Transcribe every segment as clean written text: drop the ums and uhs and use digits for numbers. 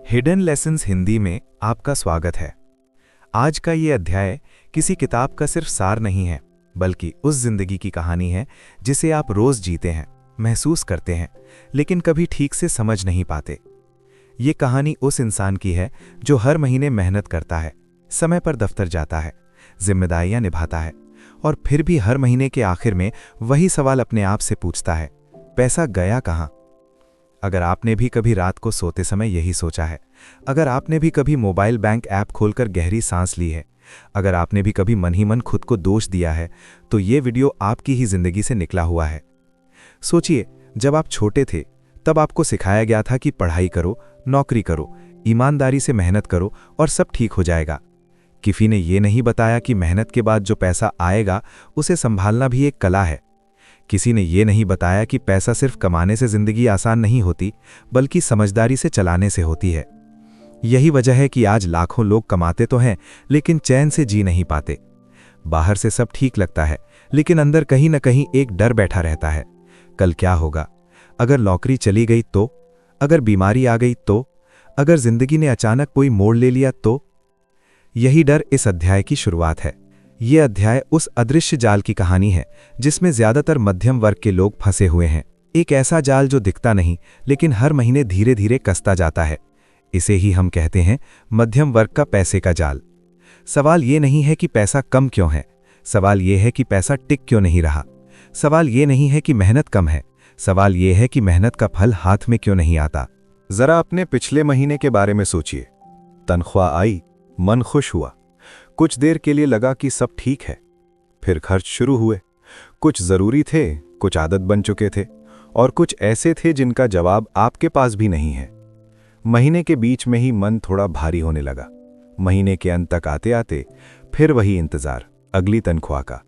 Hidden lessons Hindi में आपका स्वागत है। आज का ये अध्याय किसी किताब का सिर्फ सार नहीं है, बल्कि उस जिंदगी की कहानी है जिसे आप रोज जीते हैं, महसूस करते हैं, लेकिन कभी ठीक से समझ नहीं पाते। ये कहानी उस इंसान की है जो हर महीने मेहनत करता है, समय पर दफ्तर जाता है, जिम्मेदारियां निभाता है, और फिर भी हर महीने के आखिर में वही सवाल अपने आप से पूछता है, पैसा गया कहाँ? अगर आपने भी कभी रात को सोते समय यही सोचा है, अगर आपने भी कभी मोबाइल बैंक ऐप खोलकर गहरी सांस ली है, अगर आपने भी कभी मन ही मन खुद को दोष दिया है, तो ये वीडियो आपकी ही जिंदगी से निकला हुआ है। सोचिए, जब आप छोटे थे तब आपको सिखाया गया था कि पढ़ाई करो, नौकरी करो, ईमानदारी से मेहनत करो और सब ठीक हो जाएगा। किसी ने ये नहीं बताया कि मेहनत के बाद जो पैसा आएगा उसे संभालना भी एक कला है। किसी ने ये नहीं बताया कि पैसा सिर्फ कमाने से जिंदगी आसान नहीं होती, बल्कि समझदारी से चलाने से होती है। यही वजह है कि आज लाखों लोग कमाते तो हैं, लेकिन चैन से जी नहीं पाते। बाहर से सब ठीक लगता है, लेकिन अंदर कहीं न कहीं एक डर बैठा रहता है। कल क्या होगा? अगर नौकरी चली गई तो? अगर बीमारी आ गई तो? अगर जिंदगी ने अचानक कोई मोड़ ले लिया तो? यही डर इस अध्याय की शुरुआत है। ये अध्याय उस अदृश्य जाल की कहानी है जिसमें ज्यादातर मध्यम वर्ग के लोग फंसे हुए हैं। एक ऐसा जाल जो दिखता नहीं, लेकिन हर महीने धीरे धीरे कसता जाता है। इसे ही हम कहते हैं मध्यम वर्ग का पैसे का जाल। सवाल ये नहीं है कि पैसा कम क्यों है, सवाल ये है कि पैसा टिक क्यों नहीं रहा। सवाल ये नहीं है कि मेहनत कम है, सवाल ये है कि मेहनत का फल हाथ में क्यों नहीं आता। जरा अपने पिछले महीने के बारे में सोचिए। तनख्वाह आई, मन खुश हुआ, कुछ देर के लिए लगा कि सब ठीक है। फिर खर्च शुरू हुए। कुछ जरूरी थे, कुछ आदत बन चुके थे, और कुछ ऐसे थे जिनका जवाब आपके पास भी नहीं है। महीने के बीच में ही मन थोड़ा भारी होने लगा। महीने के अंत तक आते आते फिर वही इंतजार, अगली तनख्वाह का।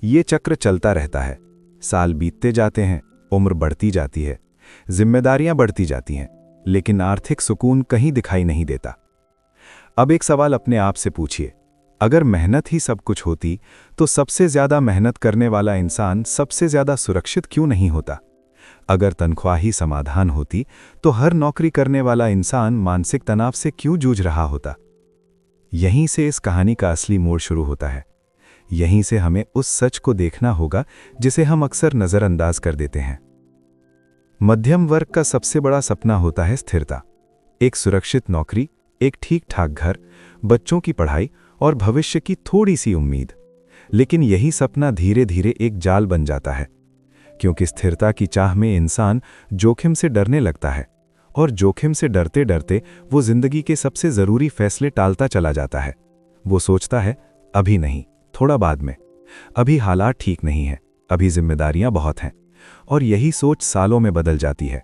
ये चक्र चलता रहता है। साल बीतते जाते हैं, उम्र बढ़ती जाती है, जिम्मेदारियां बढ़ती जाती हैं, लेकिन आर्थिक सुकून कहीं दिखाई नहीं देता। अब एक सवाल अपने आप से पूछिए, अगर मेहनत ही सब कुछ होती तो सबसे ज्यादा मेहनत करने वाला इंसान सबसे ज्यादा सुरक्षित क्यों नहीं होता? अगर तनख्वाह ही समाधान होती तो हर नौकरी करने वाला इंसान मानसिक तनाव से क्यों जूझ रहा होता? यहीं से इस कहानी का असली मोड़ शुरू होता है। यहीं से हमें उस सच को देखना होगा जिसे हम अक्सर नजरअंदाज कर देते हैं। मध्यम वर्ग का सबसे बड़ा सपना होता है स्थिरता। एक सुरक्षित नौकरी, एक ठीक ठाक घर, बच्चों की पढ़ाई और भविष्य की थोड़ी सी उम्मीद। लेकिन यही सपना धीरे धीरे एक जाल बन जाता है, क्योंकि स्थिरता की चाह में इंसान जोखिम से डरने लगता है, और जोखिम से डरते डरते वो जिंदगी के सबसे जरूरी फैसले टालता चला जाता है। वो सोचता है, अभी नहीं, थोड़ा बाद में, अभी हालात ठीक नहीं है, अभी जिम्मेदारियां बहुत हैं, और यही सोच सालों में बदल जाती है।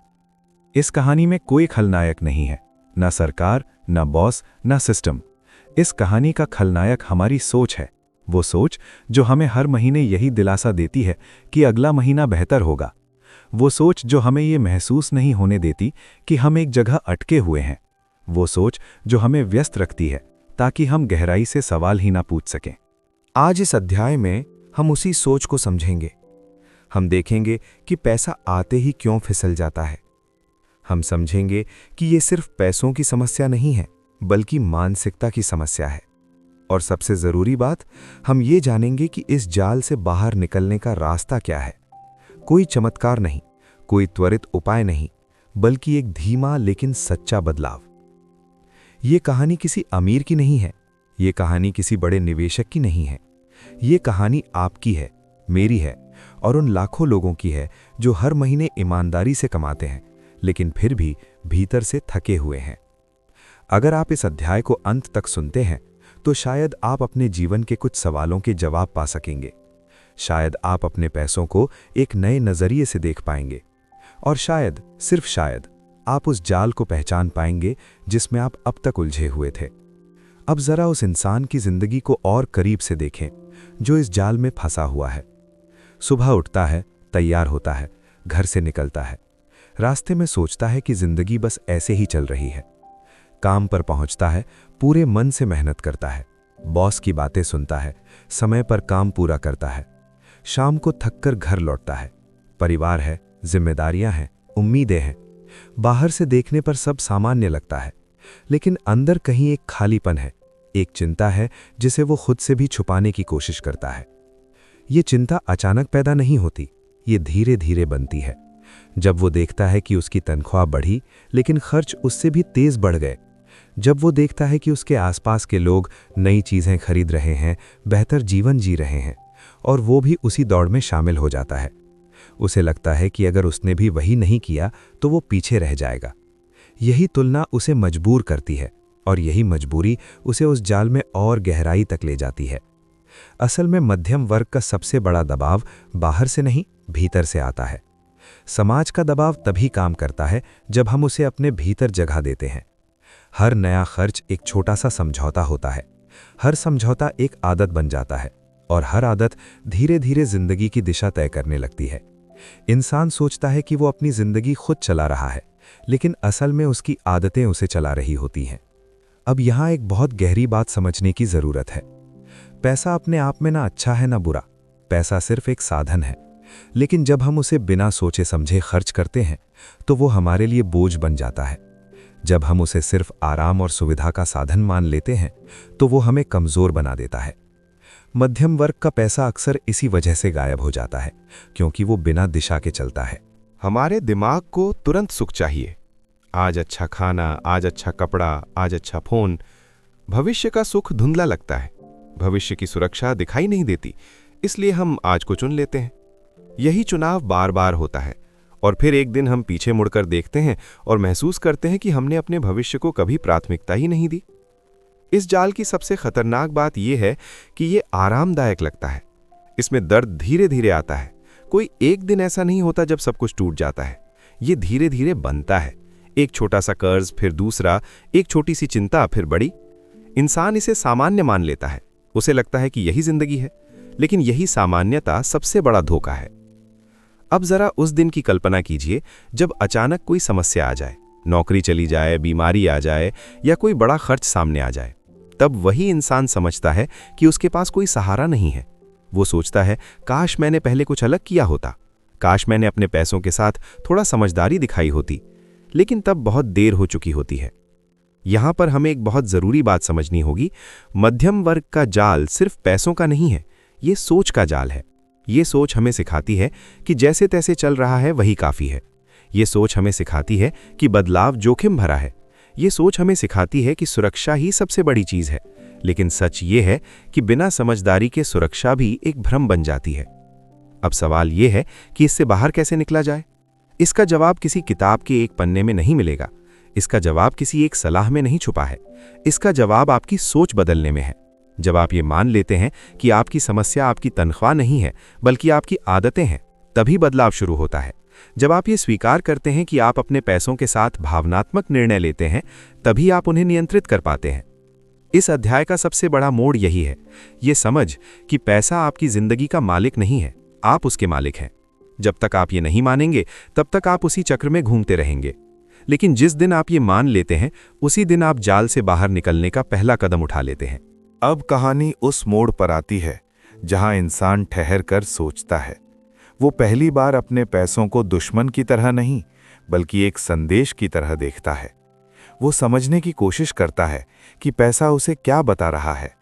इस कहानी में कोई खलनायक नहीं है, ना सरकार, ना बॉस, ना सिस्टम। इस कहानी का खलनायक हमारी सोच है। वो सोच जो हमें हर महीने यही दिलासा देती है कि अगला महीना बेहतर होगा। वो सोच जो हमें ये महसूस नहीं होने देती कि हम एक जगह अटके हुए हैं। वो सोच जो हमें व्यस्त रखती है ताकि हम गहराई से सवाल ही ना पूछ सकें। आज इस अध्याय में हम उसी सोच को समझेंगे। हम देखेंगे कि पैसा आते ही क्यों फिसल जाता है। हम समझेंगे कि ये सिर्फ पैसों की समस्या नहीं है, बल्कि मानसिकता की समस्या है। और सबसे जरूरी बात, हम ये जानेंगे कि इस जाल से बाहर निकलने का रास्ता क्या है। कोई चमत्कार नहीं, कोई त्वरित उपाय नहीं, बल्कि एक धीमा लेकिन सच्चा बदलाव। ये कहानी किसी अमीर की नहीं है, ये कहानी किसी बड़े निवेशक की नहीं है। ये कहानी आपकी है, मेरी है, और उन लाखों लोगों की है जो हर महीने ईमानदारी से कमाते हैं, लेकिन फिर भी भीतर से थके हुए हैं। अगर आप इस अध्याय को अंत तक सुनते हैं तो शायद आप अपने जीवन के कुछ सवालों के जवाब पा सकेंगे। शायद आप अपने पैसों को एक नए नजरिए से देख पाएंगे, और शायद, सिर्फ शायद, आप उस जाल को पहचान पाएंगे जिसमें आप अब तक उलझे हुए थे। अब जरा उस इंसान की जिंदगी को और करीब से देखें जो इस जाल में फंसा हुआ है। सुबह उठता है, तैयार होता है, घर से निकलता है, रास्ते में सोचता है कि जिंदगी बस ऐसे ही चल रही है। काम पर पहुंचता है, पूरे मन से मेहनत करता है, बॉस की बातें सुनता है, समय पर काम पूरा करता है। शाम को थककर घर लौटता है। परिवार है, जिम्मेदारियां हैं, उम्मीदें हैं। बाहर से देखने पर सब सामान्य लगता है, लेकिन अंदर कहीं एक खालीपन है, एक चिंता है जिसे वो खुद से भी छुपाने की कोशिश करता है। ये चिंता अचानक पैदा नहीं होती, ये धीरे धीरे बनती है। जब वो देखता है कि उसकी तनख्वाह बढ़ी लेकिन खर्च उससे भी तेज बढ़ गए, जब वो देखता है कि उसके आसपास के लोग नई चीज़ें खरीद रहे हैं, बेहतर जीवन जी रहे हैं, और वो भी उसी दौड़ में शामिल हो जाता है, उसे लगता है कि अगर उसने भी वही नहीं किया तो वो पीछे रह जाएगा। यही तुलना उसे मजबूर करती है और यही मजबूरी उसे उस जाल में और गहराई तक ले जाती है। असल में मध्यम वर्ग का सबसे बड़ा दबाव बाहर से नहीं, भीतर से आता है। समाज का दबाव तभी काम करता है जब हम उसे अपने भीतर जगह देते हैं। हर नया खर्च एक छोटा सा समझौता होता है, हर समझौता एक आदत बन जाता है, और हर आदत धीरे धीरे जिंदगी की दिशा तय करने लगती है। इंसान सोचता है कि वो अपनी जिंदगी खुद चला रहा है, लेकिन असल में उसकी आदतें उसे चला रही होती हैं। अब यहाँ एक बहुत गहरी बात समझने की जरूरत है। पैसा अपने आप में ना अच्छा है ना बुरा, पैसा सिर्फ एक साधन है। लेकिन जब हम उसे बिना सोचे समझे खर्च करते हैं तो वो हमारे लिए बोझ बन जाता है। जब हम उसे सिर्फ आराम और सुविधा का साधन मान लेते हैं तो वो हमें कमजोर बना देता है। मध्यम वर्ग का पैसा अक्सर इसी वजह से गायब हो जाता है, क्योंकि वो बिना दिशा के चलता है। हमारे दिमाग को तुरंत सुख चाहिए। आज अच्छा खाना, आज अच्छा कपड़ा, आज अच्छा फोन। भविष्य का सुख धुंधला लगता है, भविष्य की सुरक्षा दिखाई नहीं देती, इसलिए हम आज को चुन लेते हैं। यही चुनाव बार बार होता है और फिर एक दिन हम पीछे मुड़कर देखते हैं और महसूस करते हैं कि हमने अपने भविष्य को कभी प्राथमिकता ही नहीं दी। इस जाल की सबसे खतरनाक बात यह है कि यह आरामदायक लगता है, इसमें दर्द धीरे धीरे आता है। कोई एक दिन ऐसा नहीं होता जब सब कुछ टूट जाता है, ये धीरे धीरे बनता है। एक छोटा सा कर्ज, फिर दूसरा, एक छोटी सी चिंता, फिर बड़ी। इंसान इसे सामान्य मान लेता है, उसे लगता है कि यही जिंदगी है, लेकिन यही सामान्यता सबसे बड़ा धोखा है। अब जरा उस दिन की कल्पना कीजिए जब अचानक कोई समस्या आ जाए, नौकरी चली जाए, बीमारी आ जाए या कोई बड़ा खर्च सामने आ जाए। तब वही इंसान समझता है कि उसके पास कोई सहारा नहीं है। वो सोचता है, काश मैंने पहले कुछ अलग किया होता, काश मैंने अपने पैसों के साथ थोड़ा समझदारी दिखाई होती। लेकिन तब बहुत देर हो चुकी होती है। यहां पर हमें एक बहुत जरूरी बात समझनी होगी। मध्यम वर्ग का जाल सिर्फ पैसों का नहीं है, ये सोच का जाल है। ये सोच हमें सिखाती है कि जैसे तैसे चल रहा है वही काफी है। ये सोच हमें सिखाती है कि बदलाव जोखिम भरा है। ये सोच हमें सिखाती है कि सुरक्षा ही सबसे बड़ी चीज है। लेकिन सच ये है कि बिना समझदारी के सुरक्षा भी एक भ्रम बन जाती है। अब सवाल ये है कि इससे बाहर कैसे निकला जाए। इसका जवाब किसी किताब के एक पन्ने में नहीं मिलेगा, इसका जवाब किसी एक सलाह में नहीं छुपा है। इसका जवाब आपकी सोच बदलने में है। जब आप ये मान लेते हैं कि आपकी समस्या आपकी तनख्वाह नहीं है बल्कि आपकी आदतें हैं, तभी बदलाव शुरू होता है। जब आप ये स्वीकार करते हैं कि आप अपने पैसों के साथ भावनात्मक निर्णय लेते हैं, तभी आप उन्हें नियंत्रित कर पाते हैं। इस अध्याय का सबसे बड़ा मोड़ यही है, ये समझ कि पैसा आपकी जिंदगी का मालिक नहीं है, आप उसके मालिक हैं। जब तक आप ये नहीं मानेंगे तब तक आप उसी चक्र में घूमते रहेंगे। लेकिन जिस दिन आप ये मान लेते हैं, उसी दिन आप जाल से बाहर निकलने का पहला कदम उठा लेते हैं। अब कहानी उस मोड़ पर आती है जहां इंसान ठहर कर सोचता है। वो पहली बार अपने पैसों को दुश्मन की तरह नहीं बल्कि एक संदेश की तरह देखता है। वो समझने की कोशिश करता है कि पैसा उसे क्या बता रहा है।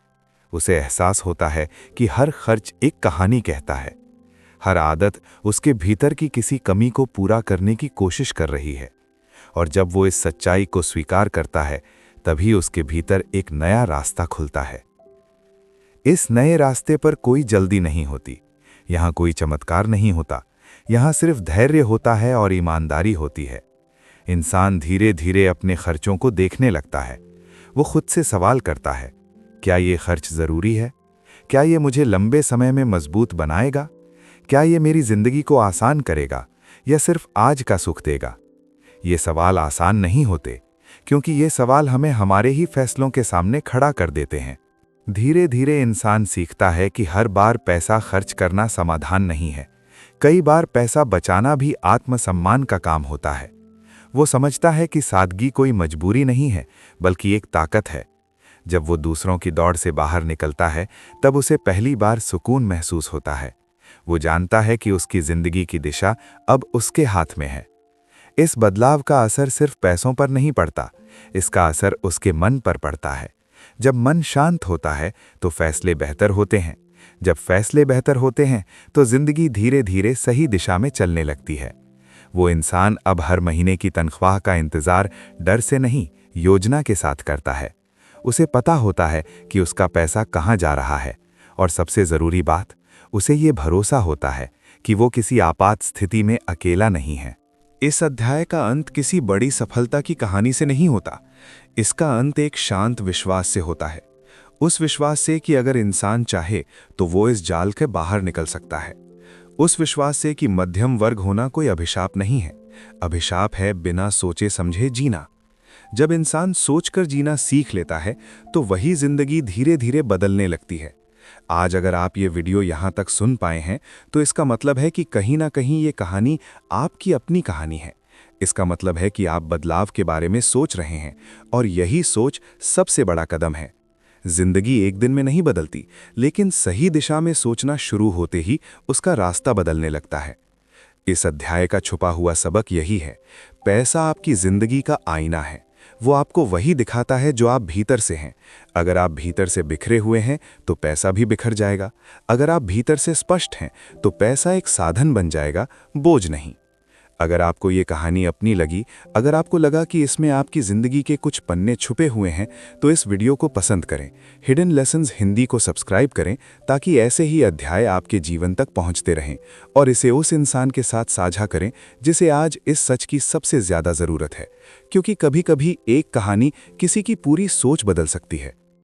उसे एहसास होता है कि हर खर्च एक कहानी कहता है, हर आदत उसके भीतर की किसी कमी को पूरा करने की कोशिश कर रही है। और जब वो इस सच्चाई को स्वीकार करता है, तभी उसके भीतर एक नया रास्ता खुलता है। इस नए रास्ते पर कोई जल्दी नहीं होती, यहाँ कोई चमत्कार नहीं होता, यहाँ सिर्फ धैर्य होता है और ईमानदारी होती है। इंसान धीरे धीरे अपने खर्चों को देखने लगता है। वो खुद से सवाल करता है, क्या ये खर्च ज़रूरी है? क्या ये मुझे लंबे समय में मजबूत बनाएगा? क्या ये मेरी जिंदगी को आसान करेगा या सिर्फ आज का सुख देगा? ये सवाल आसान नहीं होते, क्योंकि ये सवाल हमें हमारे ही फैसलों के सामने खड़ा कर देते हैं। धीरे धीरे इंसान सीखता है कि हर बार पैसा खर्च करना समाधान नहीं है। कई बार पैसा बचाना भी आत्मसम्मान का काम होता है। वो समझता है कि सादगी कोई मजबूरी नहीं है बल्कि एक ताकत है। जब वो दूसरों की दौड़ से बाहर निकलता है, तब उसे पहली बार सुकून महसूस होता है। वो जानता है कि उसकी जिंदगी की दिशा अब उसके हाथ में है। इस बदलाव का असर सिर्फ पैसों पर नहीं पड़ता, इसका असर उसके मन पर पड़ता है। जब मन शांत होता है तो फैसले बेहतर होते हैं। जब फैसले बेहतर होते हैं तो जिंदगी धीरे धीरे सही दिशा में चलने लगती है। वो इंसान अब हर महीने की तनख्वाह का इंतजार डर से नहीं, योजना के साथ करता है। उसे पता होता है कि उसका पैसा कहाँ जा रहा है, और सबसे ज़रूरी बात, उसे ये भरोसा होता है कि वो किसी आपात स्थिति में अकेला नहीं है। इस अध्याय का अंत किसी बड़ी सफलता की कहानी से नहीं होता। इसका अंत एक शांत विश्वास से होता है। उस विश्वास से कि अगर इंसान चाहे तो वो इस जाल के बाहर निकल सकता है। उस विश्वास से कि मध्यम वर्ग होना कोई अभिशाप नहीं है। अभिशाप है बिना सोचे समझे जीना। जब इंसान सोचकर जीना सीख लेता है तो वही जिंदगी धीरे धीरे बदलने लगती है। आज अगर आप ये वीडियो यहाँ तक सुन पाए हैं तो इसका मतलब है कि कहीं ना कहीं ये कहानी आपकी अपनी कहानी है। इसका मतलब है कि आप बदलाव के बारे में सोच रहे हैं, और यही सोच सबसे बड़ा कदम है। जिंदगी एक दिन में नहीं बदलती, लेकिन सही दिशा में सोचना शुरू होते ही उसका रास्ता बदलने लगता है। इस अध्याय का छुपा हुआ सबक यही है, पैसा आपकी जिंदगी का आईना है। वो आपको वही दिखाता है जो आप भीतर से हैं। अगर आप भीतर से बिखरे हुए हैं तो पैसा भी बिखर जाएगा। अगर आप भीतर से स्पष्ट हैं तो पैसा एक साधन बन जाएगा, बोझ नहीं। अगर आपको ये कहानी अपनी लगी, अगर आपको लगा कि इसमें आपकी ज़िंदगी के कुछ पन्ने छुपे हुए हैं, तो इस वीडियो को पसंद करें। हिडन लेसन्स हिंदी को सब्सक्राइब करें ताकि ऐसे ही अध्याय आपके जीवन तक पहुंचते रहें, और इसे उस इंसान के साथ साझा करें जिसे आज इस सच की सबसे ज़्यादा ज़रूरत है। क्योंकि कभी-कभी एक कहानी किसी की पूरी सोच बदल सकती है।